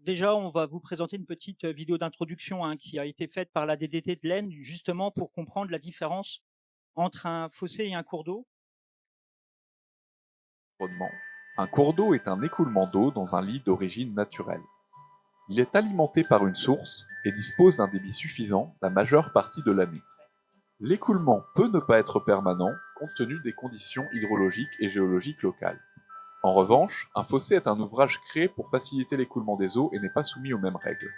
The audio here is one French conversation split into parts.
Déjà, on va vous présenter une petite vidéo d'introduction qui a été faite par la DDT de l'Aisne, justement pour comprendre la différence entre un fossé et un cours d'eau. Environnement. Un cours d'eau est un écoulement d'eau dans un lit d'origine naturelle. Il est alimenté par une source et dispose d'un débit suffisant la majeure partie de l'année. L'écoulement peut ne pas être permanent compte tenu des conditions hydrologiques et géologiques locales. En revanche, un fossé est un ouvrage créé pour faciliter l'écoulement des eaux et n'est pas soumis aux mêmes règles.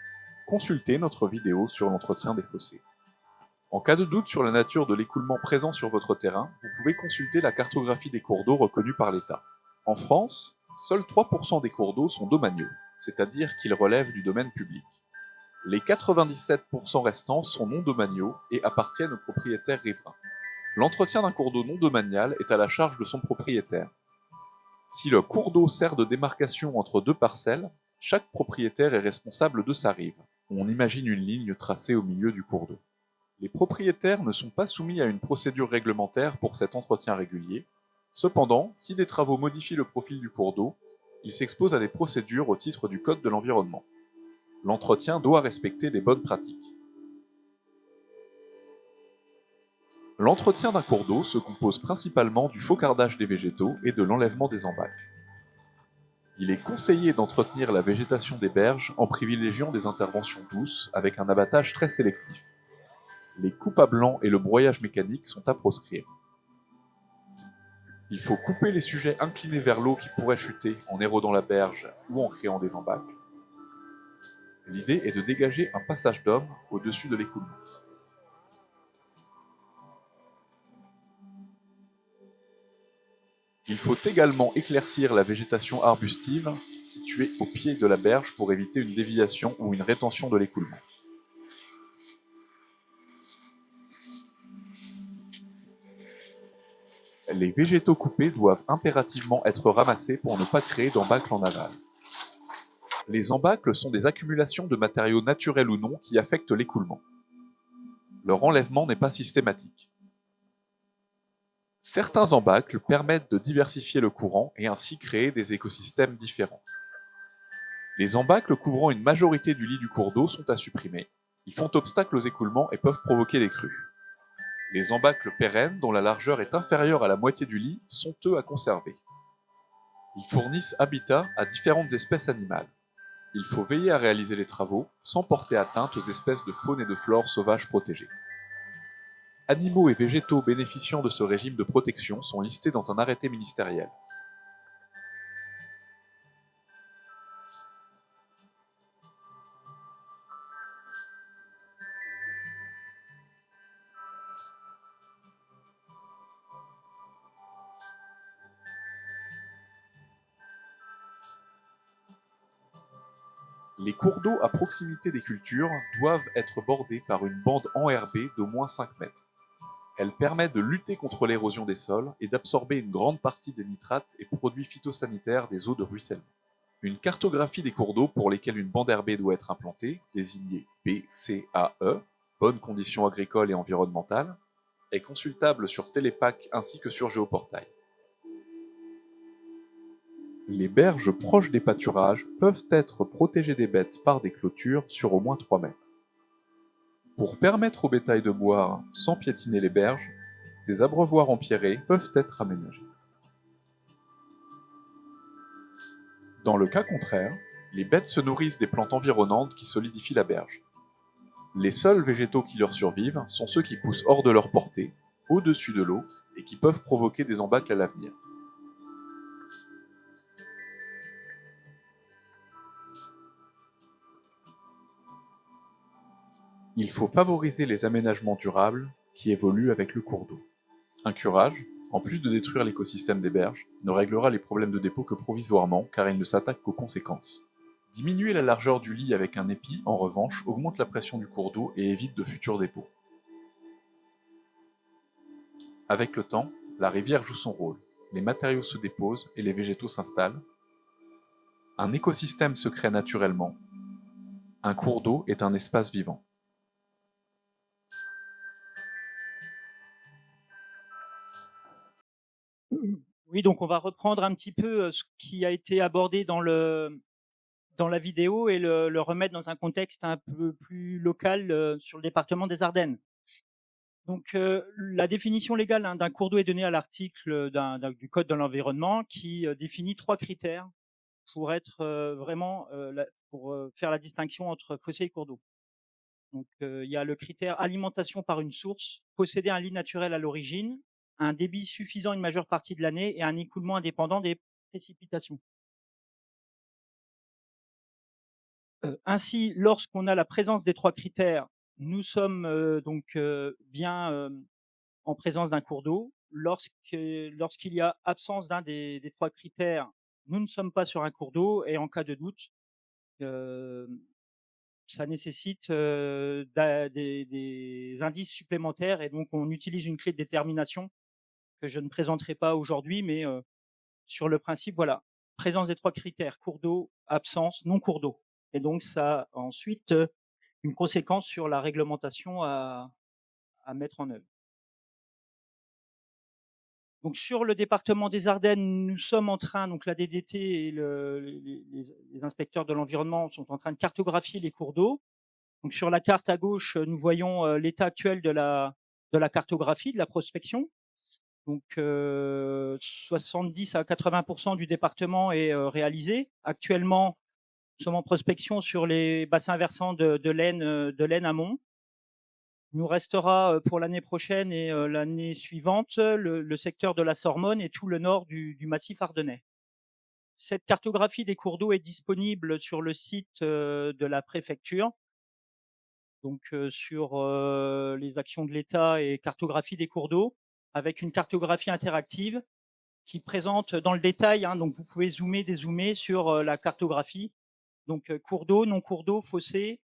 Consultez notre vidéo sur l'entretien des fossés. En cas de doute sur la nature de l'écoulement présent sur votre terrain, vous pouvez consulter la cartographie des cours d'eau reconnus par l'État. En France, seuls 3% des cours d'eau sont domaniaux, c'est-à-dire qu'ils relèvent du domaine public. Les 97% restants sont non domaniaux et appartiennent aux propriétaires riverains. L'entretien d'un cours d'eau non domanial est à la charge de son propriétaire. Si le cours d'eau sert de démarcation entre deux parcelles, chaque propriétaire est responsable de sa rive. On imagine une ligne tracée au milieu du cours d'eau. Les propriétaires ne sont pas soumis à une procédure réglementaire pour cet entretien régulier. Cependant, si des travaux modifient le profil du cours d'eau, ils s'exposent à des procédures au titre du Code de l'environnement. L'entretien doit respecter des bonnes pratiques. L'entretien d'un cours d'eau se compose principalement du faucardage des végétaux et de l'enlèvement des embâcles. Il est conseillé d'entretenir la végétation des berges en privilégiant des interventions douces avec un abattage très sélectif. Les coupes à blanc et le broyage mécanique sont à proscrire. Il faut couper les sujets inclinés vers l'eau qui pourraient chuter en érodant la berge ou en créant des embâcles. L'idée est de dégager un passage d'homme au-dessus de l'écoulement. Il faut également éclaircir la végétation arbustive située au pied de la berge pour éviter une déviation ou une rétention de l'écoulement. Les végétaux coupés doivent impérativement être ramassés pour ne pas créer d'embâcles en aval. Les embâcles sont des accumulations de matériaux naturels ou non qui affectent l'écoulement. Leur enlèvement n'est pas systématique. Certains embâcles permettent de diversifier le courant et ainsi créer des écosystèmes différents. Les embâcles couvrant une majorité du lit du cours d'eau sont à supprimer. Ils font obstacle aux écoulements et peuvent provoquer des crues. Les embâcles pérennes, dont la largeur est inférieure à la moitié du lit, sont eux à conserver. Ils fournissent habitat à différentes espèces animales. Il faut veiller à réaliser les travaux sans porter atteinte aux espèces de faune et de flore sauvages protégées. Animaux et végétaux bénéficiant de ce régime de protection sont listés dans un arrêté ministériel. Les cours d'eau à proximité des cultures doivent être bordés par une bande enherbée d'au moins 5 mètres. Elle permet de lutter contre l'érosion des sols et d'absorber une grande partie des nitrates et produits phytosanitaires des eaux de ruissellement. Une cartographie des cours d'eau pour lesquels une bande herbée doit être implantée, désignée BCAE, bonnes conditions agricoles et environnementales, est consultable sur Télépac ainsi que sur Géoportail. Les berges proches des pâturages peuvent être protégées des bêtes par des clôtures sur au moins 3 mètres. Pour permettre au bétail de boire sans piétiner les berges, des abreuvoirs empierrés peuvent être aménagés. Dans le cas contraire, les bêtes se nourrissent des plantes environnantes qui solidifient la berge. Les seuls végétaux qui leur survivent sont ceux qui poussent hors de leur portée, au-dessus de l'eau, et qui peuvent provoquer des embâcles à l'avenir. Il faut favoriser les aménagements durables qui évoluent avec le cours d'eau. Un curage, en plus de détruire l'écosystème des berges, ne réglera les problèmes de dépôt que provisoirement car il ne s'attaque qu'aux conséquences. Diminuer la largeur du lit avec un épi, en revanche, augmente la pression du cours d'eau et évite de futurs dépôts. Avec le temps, la rivière joue son rôle. Les matériaux se déposent et les végétaux s'installent. Un écosystème se crée naturellement. Un cours d'eau est un espace vivant. Oui, donc on va reprendre un petit peu ce qui a été abordé dans la vidéo et le remettre dans un contexte un peu plus local sur le département des Ardennes. Donc, la définition légale d'un cours d'eau est donnée à l'article du Code de l'environnement qui définit 3 critères pour être vraiment pour faire la distinction entre fossé et cours d'eau. Donc, il y a le critère alimentation par une source, posséder un lit naturel à l'origine, un débit suffisant une majeure partie de l'année et un écoulement indépendant des précipitations. Ainsi, lorsqu'on a la présence des 3 critères, nous sommes donc bien en présence d'un cours d'eau. Lorsqu'il y a absence d'un des 3 critères, nous ne sommes pas sur un cours d'eau et en cas de doute, ça nécessite des indices supplémentaires et donc on utilise une clé de détermination que je ne présenterai pas aujourd'hui, mais sur le principe, voilà, présence des 3 critères, cours d'eau, absence, non cours d'eau. Et donc ça a ensuite une conséquence sur la réglementation à mettre en œuvre. Donc sur le département des Ardennes, nous sommes en train, donc la DDT et les inspecteurs de l'environnement sont en train de cartographier les cours d'eau. Donc sur la carte à gauche, nous voyons l'état actuel de la cartographie, de la prospection. Donc 70 à 80% du département est réalisé. Actuellement, nous sommes en prospection sur les bassins versants de l'Aisne amont. Il nous restera pour l'année prochaine et l'année suivante le secteur de la Sormonne et tout le nord du massif ardennais. Cette cartographie des cours d'eau est disponible sur le site de la préfecture, donc sur les actions de l'État et cartographie des cours d'eau, avec une cartographie interactive qui présente dans le détail, donc vous pouvez zoomer, dézoomer sur la cartographie, donc cours d'eau, non cours d'eau, fossé,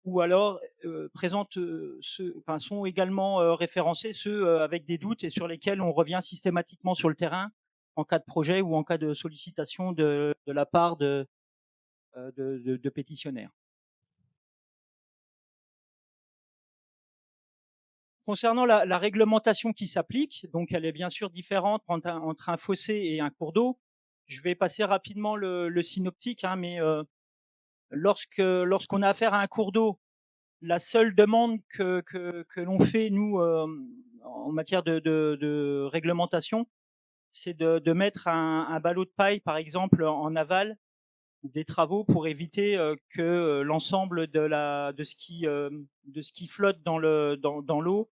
ou alors sont également référencés ceux avec des doutes et sur lesquels on revient systématiquement sur le terrain en cas de projet ou en cas de sollicitation de la part de pétitionnaires. Concernant la réglementation qui s'applique, donc elle est bien sûr différente entre un fossé et un cours d'eau. Je vais passer rapidement le synoptique, mais lorsqu'on a affaire à un cours d'eau, la seule demande que l'on fait, nous, en matière de réglementation, c'est de mettre un ballot de paille, par exemple, en aval des travaux pour éviter que l'ensemble de ce qui flotte dans l'eau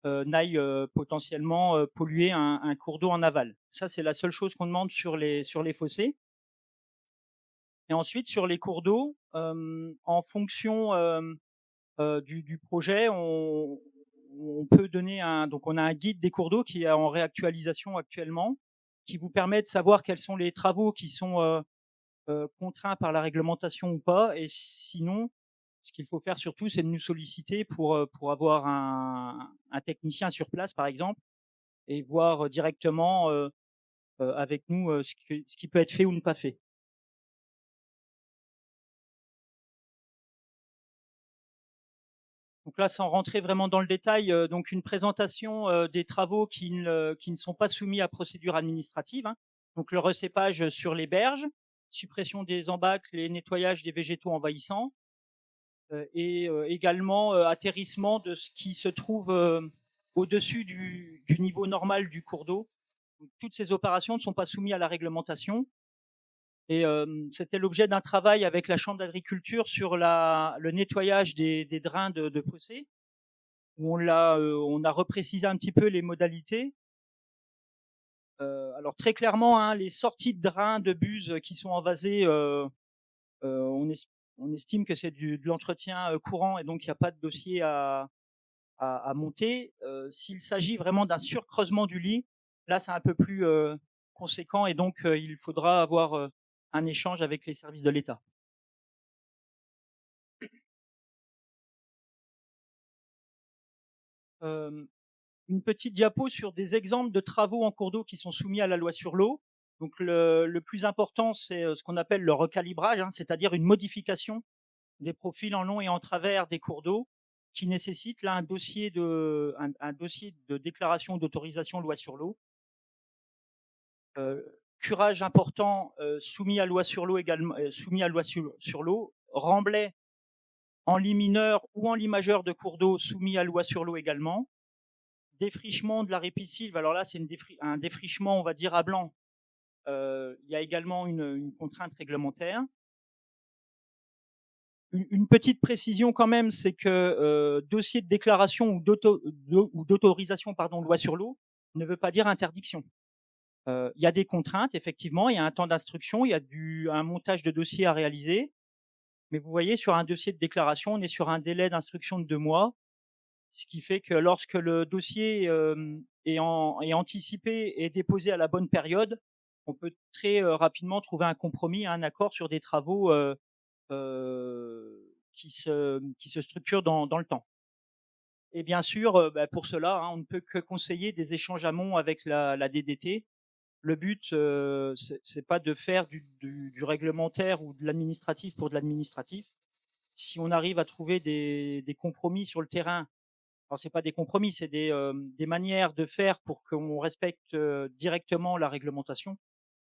n'aille potentiellement polluer un cours d'eau en aval. Ça, c'est la seule chose qu'on demande sur les fossés. Et ensuite, sur les cours d'eau, en fonction du projet, on peut donner donc on a un guide des cours d'eau qui est en réactualisation actuellement, qui vous permet de savoir quels sont les travaux qui sont contraints par la réglementation ou pas. Et sinon, ce qu'il faut faire surtout, c'est de nous solliciter pour avoir un technicien sur place, par exemple, et voir directement avec nous ce qui peut être fait ou ne pas fait. Donc là, sans rentrer vraiment dans le détail, donc une présentation des travaux qui ne sont pas soumis à procédure administrative. Donc le recépage sur les berges, suppression des embâcles et nettoyage des végétaux envahissants, et également atterrissement de ce qui se trouve au-dessus du niveau normal du cours d'eau. Toutes ces opérations ne sont pas soumises à la réglementation. Et c'était l'objet d'un travail avec la Chambre d'agriculture sur le nettoyage des drains de fossés, où on a reprécisé un petit peu les modalités. Alors très clairement, les sorties de drains de buse qui sont envasées, on estime que c'est de l'entretien courant et donc il n'y a pas de dossier à monter. S'il s'agit vraiment d'un surcreusement du lit, là c'est un peu plus conséquent et donc il faudra avoir un échange avec les services de l'État. Une petite diapo sur des exemples de travaux en cours d'eau qui sont soumis à la loi sur l'eau. Donc le plus important, c'est ce qu'on appelle le recalibrage, c'est-à-dire une modification des profils en long et en travers des cours d'eau qui nécessite là un dossier de déclaration d'autorisation loi sur l'eau. curage important soumis à loi sur l'eau également, soumis à loi sur l'eau, remblai en lit mineur ou en lit majeur de cours d'eau soumis à loi sur l'eau également, défrichement de la ripisylve, alors là c'est un défrichement on va dire à blanc, il y a également une contrainte réglementaire. Une petite précision quand même, c'est que dossier de déclaration ou d'autorisation, pardon, loi sur l'eau, ne veut pas dire interdiction. Il y a des contraintes, effectivement, il y a un temps d'instruction, il y a un montage de dossier à réaliser, mais vous voyez, sur un dossier de déclaration, on est sur un délai d'instruction de 2 mois, ce qui fait que lorsque le dossier est anticipé et déposé à la bonne période, on peut très rapidement trouver un compromis, un accord sur des travaux qui se structurent dans le temps. Et bien sûr, pour cela, on ne peut que conseiller des échanges amont avec la DDT. Le but, c'est pas de faire du réglementaire ou de l'administratif pour de l'administratif. Si on arrive à trouver des compromis sur le terrain, alors c'est pas des compromis, c'est des manières de faire pour qu'on respecte directement la réglementation.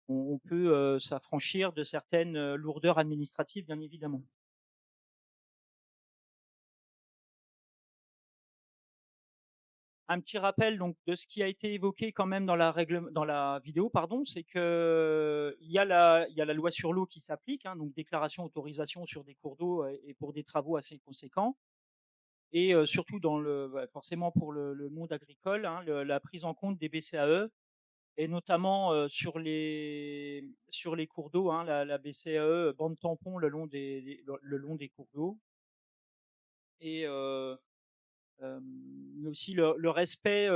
On peut s'affranchir de certaines lourdeurs administratives, bien évidemment. Un petit rappel donc de ce qui a été évoqué quand même dans la vidéo, pardon, c'est que il y a la loi sur l'eau qui s'applique, donc déclaration, autorisation sur des cours d'eau et pour des travaux assez conséquents. Et surtout forcément pour le monde agricole, la prise en compte des BCAE et notamment sur les cours d'eau, la BCAE bande tampon le long des cours d'eau. Et mais aussi le respect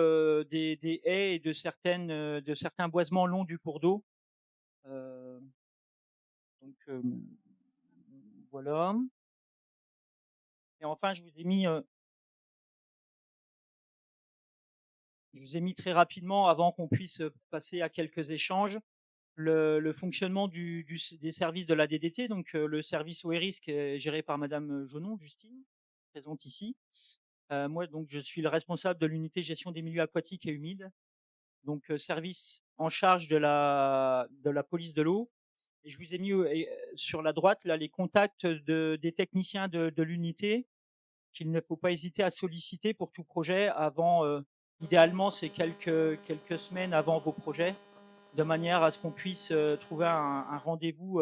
des haies et de certains boisements longs du cours d'eau. Donc voilà. Et enfin, je vous ai mis très rapidement, avant qu'on puisse passer à quelques échanges, le fonctionnement des services de la DDT. Donc le service eau et risque est géré par Madame Jonon, Justine, présente ici. Moi, donc, je suis le responsable de l'unité gestion des milieux aquatiques et humides. Donc service en charge de la police de l'eau. Et je vous ai mis sur la droite là les contacts des techniciens de l'unité qu'il ne faut pas hésiter à solliciter pour tout projet avant. Idéalement, c'est quelques semaines avant vos projets, de manière à ce qu'on puisse trouver un rendez-vous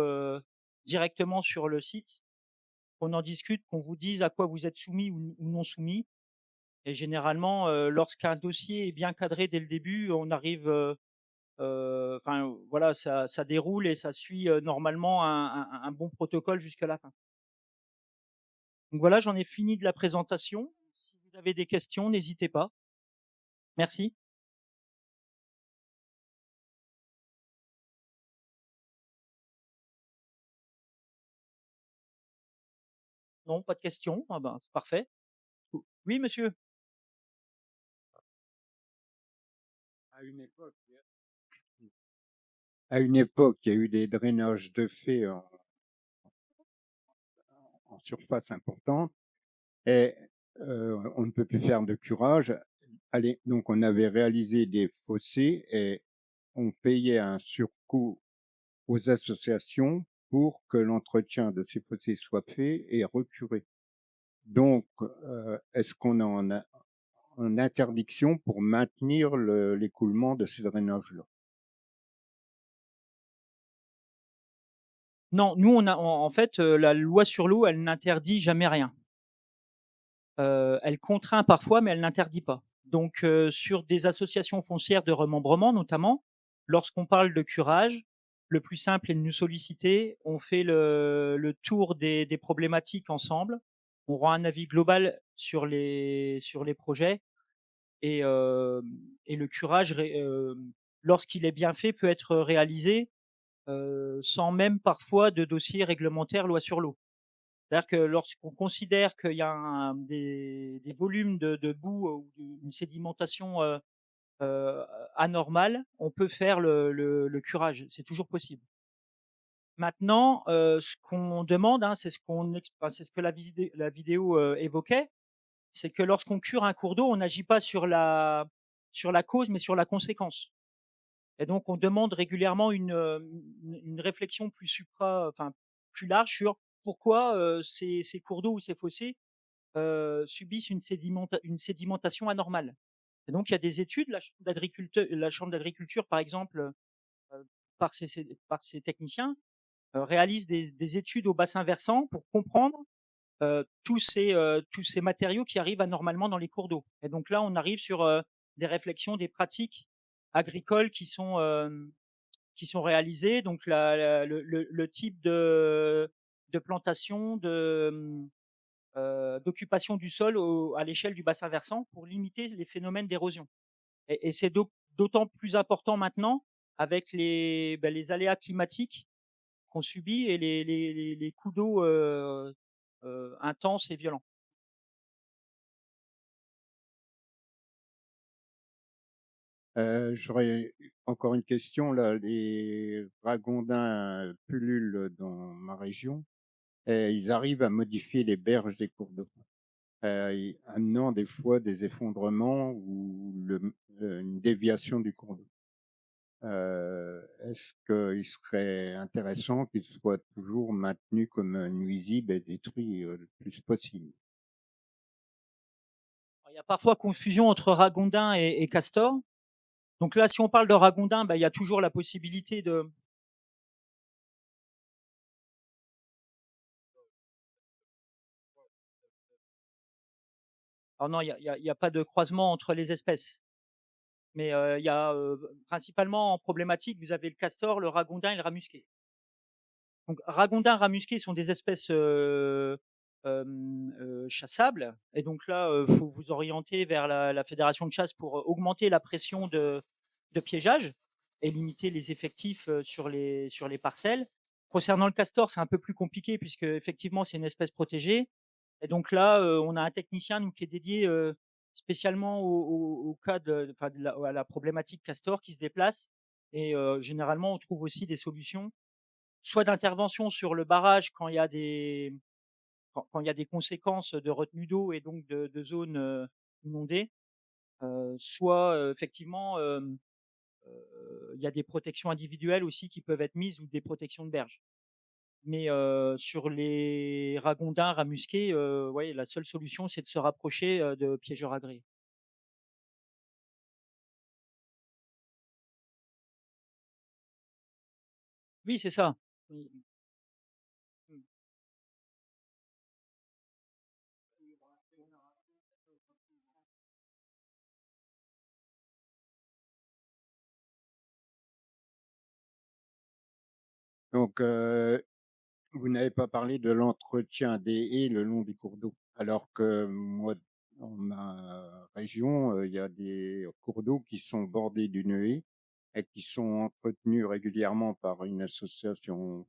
directement sur le site, qu'on en discute, qu'on vous dise à quoi vous êtes soumis ou non soumis. Et généralement, lorsqu'un dossier est bien cadré dès le début, on arrive voilà, ça déroule et ça suit normalement un bon protocole jusqu'à la fin. Donc voilà, j'en ai fini de la présentation. Si vous avez des questions, n'hésitez pas. Merci. Non, pas de questions. Ah ben, c'est parfait. Oui, monsieur. À une époque, il y a eu des drainages de fait en surface importante et on ne peut plus faire de curage. Allez, donc on avait réalisé des fossés et on payait un surcoût aux associations pour que l'entretien de ces fossés soit fait et recuré. Donc, est-ce qu'on est en interdiction pour maintenir l'écoulement de ces drainages-là? Non, nous, en fait, la loi sur l'eau, elle n'interdit jamais rien. Elle contraint parfois, mais elle n'interdit pas. Donc, sur des associations foncières de remembrement, notamment, lorsqu'on parle de curage, le plus simple est de nous solliciter. On fait le tour des problématiques ensemble. On rend un avis global sur les projets et le curage, lorsqu'il est bien fait, peut être réalisé sans même parfois de dossier réglementaire loi sur l'eau. C'est-à-dire que lorsqu'on considère qu'il y a des volumes de boue ou une sédimentation anormale, on peut faire le curage. C'est toujours possible. Maintenant, ce qu'on demande, c'est ce que la vidéo évoquait, c'est que lorsqu'on cure un cours d'eau, on n'agit pas sur la cause, mais sur la conséquence. Et donc on demande régulièrement une réflexion plus large sur pourquoi ces cours d'eau ou ces fossés subissent une sédimentation anormale. Et donc il y a des études, la chambre d'agriculture par exemple, par ses techniciens, réalise des études au bassin versant pour comprendre tous ces matériaux qui arrivent anormalement dans les cours d'eau. Et donc là, on arrive sur des réflexions, des pratiques agricoles qui sont réalisées. Donc le type de plantation, d'occupation du sol à l'échelle du bassin versant pour limiter les phénomènes d'érosion. Et c'est d'autant plus important maintenant avec les aléas climatiques qu'on subit et les coups d'eau intenses et violents. J'aurais encore une question là. Les ragondins pullulent dans ma région et ils arrivent à modifier les berges des cours d'eau, amenant des fois des effondrements ou une déviation du cours d'eau. Est-ce qu'il serait intéressant qu'il soit toujours maintenu comme nuisible et détruit le plus possible? Il y a parfois confusion entre ragondin et castor. Donc là, si on parle de ragondin, il y a toujours la possibilité de. Alors non, il y a pas de croisement entre les espèces. Mais il y a principalement en problématique, vous avez le castor, le ragondin et le rat musqué. Donc ragondin, rat musqué sont des espèces chassables. Et donc là, faut vous orienter vers la fédération de chasse pour augmenter la pression de piégeage et limiter les effectifs sur les parcelles. Concernant le castor, c'est un peu plus compliqué puisque effectivement c'est une espèce protégée. Et donc là, on a un technicien nous qui est dédié spécialement au cas à la problématique castor qui se déplace. Et généralement, on trouve aussi des solutions, soit d'intervention sur le barrage quand il y a des conséquences de retenue d'eau et donc de zones inondées, soit effectivement il y a des protections individuelles aussi qui peuvent être mises ou des protections de berge. Mais sur les ragondins, rats musqués, ouais, la seule solution c'est de se rapprocher de piégeurs agréés. Oui, c'est ça. Oui. Mm. Donc, vous n'avez pas parlé de l'entretien des haies le long des cours d'eau, alors que moi, dans ma région, il y a des cours d'eau qui sont bordés d'une haie et qui sont entretenus régulièrement par une association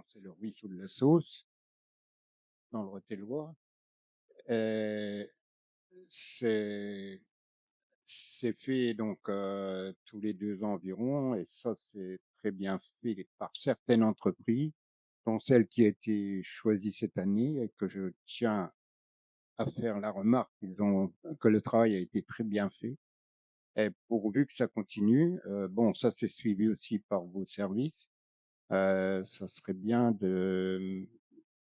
c'est le ruisseau de la Sauce, dans le Rotellois. Et c'est c'est fait donc tous les 2 ans environ, et ça, c'est très bien fait par certaines entreprises, dont celle qui a été choisie cette année, et que je tiens à faire la remarque que le travail a été très bien fait. Et pourvu que ça continue, bon, ça c'est suivi aussi par vos services, ça serait bien de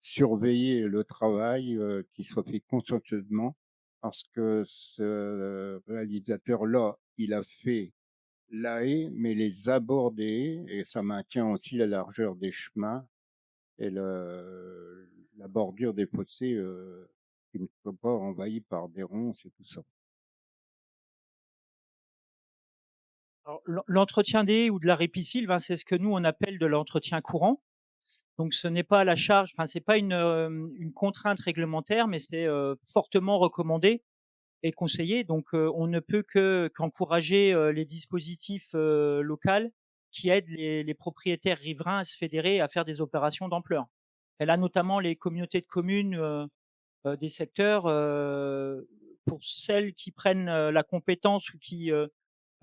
surveiller le travail, qui soit fait consciencieusement, parce que ce réalisateur-là, il a fait la haie, mais les abords des haies, et ça maintient aussi la largeur des chemins et la bordure des fossés, qui ne soit pas envahie par des ronces et tout ça. Alors, l'entretien des haies ou de la ripisylve, c'est ce que nous on appelle de l'entretien courant. Donc ce n'est pas à la charge, enfin c'est pas une contrainte réglementaire, mais c'est fortement recommandé et conseillé. Donc on ne peut qu'encourager les dispositifs locaux qui aident les propriétaires riverains à se fédérer et à faire des opérations d'ampleur. Et là notamment les communautés de communes des secteurs, pour celles qui prennent la compétence ou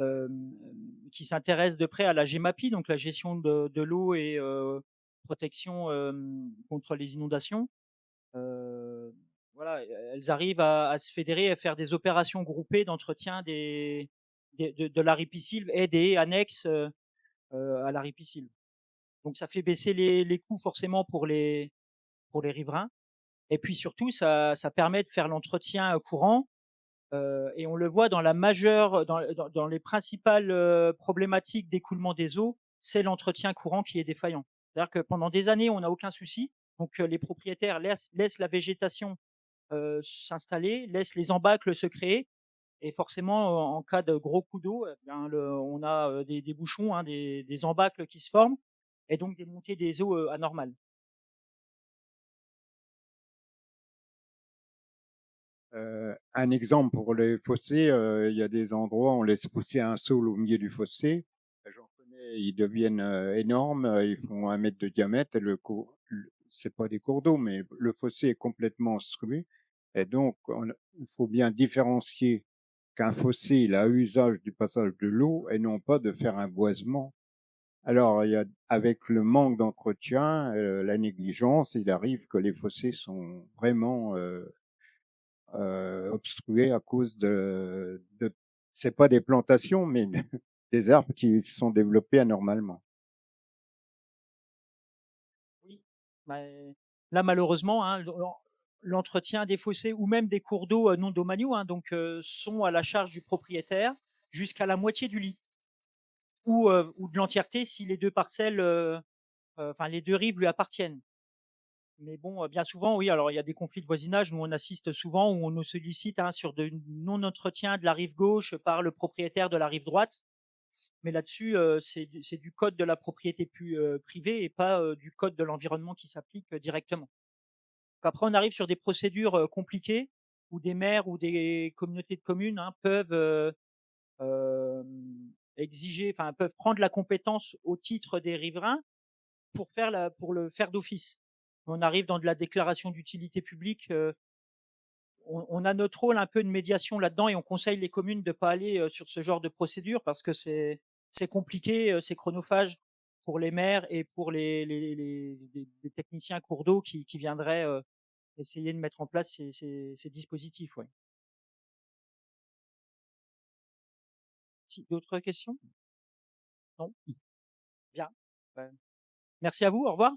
euh, qui s'intéressent de près à la GEMAPI, donc la gestion de l'eau et protection contre les inondations. Voilà, elles arrivent à se fédérer, à faire des opérations groupées d'entretien de la ripisylve et des haies annexes à la ripisylve. Donc ça fait baisser les coûts forcément pour les riverains. Et puis surtout, ça permet de faire l'entretien courant. Et on le voit dans la majeure, dans les principales problématiques d'écoulement des eaux, c'est l'entretien courant qui est défaillant. C'est-à-dire que pendant des années, on n'a aucun souci. Donc les propriétaires laissent la végétation s'installer, laissent les embâcles se créer. Et forcément, en cas de gros coup d'eau, on a des bouchons, hein, des embâcles qui se forment, et donc des montées des eaux anormales. Un exemple pour les fossés, il y a des endroits où on laisse pousser un saule au milieu du fossé. J'en connais, ils deviennent énormes, ils font 1 mètre de diamètre. C'est pas des cours d'eau, mais le fossé est complètement obstrué. Et donc, il faut bien différencier qu'un fossé, il a usage du passage de l'eau et non pas de faire un boisement. Alors, avec le manque d'entretien, la négligence, il arrive que les fossés sont vraiment obstrués à cause c'est pas des plantations, mais des arbres qui se sont développés anormalement. Oui. Bah, là, malheureusement, hein, l'entretien des fossés ou même des cours d'eau non domaniaux, hein, donc sont à la charge du propriétaire jusqu'à la moitié du lit ou de l'entièreté si les deux parcelles, enfin les deux rives lui appartiennent. Mais bon, bien souvent, oui, alors il y a des conflits de voisinage. Nous, on assiste souvent où on nous sollicite hein, sur de non-entretien de la rive gauche par le propriétaire de la rive droite. Mais là-dessus, c'est du code de la propriété privée et pas du code de l'environnement qui s'applique directement. Donc après, on arrive sur des procédures compliquées où des maires ou des communautés de communes hein, peuvent euh, exiger, enfin peuvent prendre la compétence au titre des riverains pour le faire d'office. On arrive dans de la déclaration d'utilité publique. On a notre rôle un peu de médiation là-dedans et on conseille les communes de pas aller sur ce genre de procédure parce que c'est compliqué, c'est chronophage pour les maires et pour les techniciens cours d'eau qui viendraient essayer de mettre en place ces dispositifs. Ouais. Si, d'autres questions? Non? Bien. Merci à vous. Au revoir.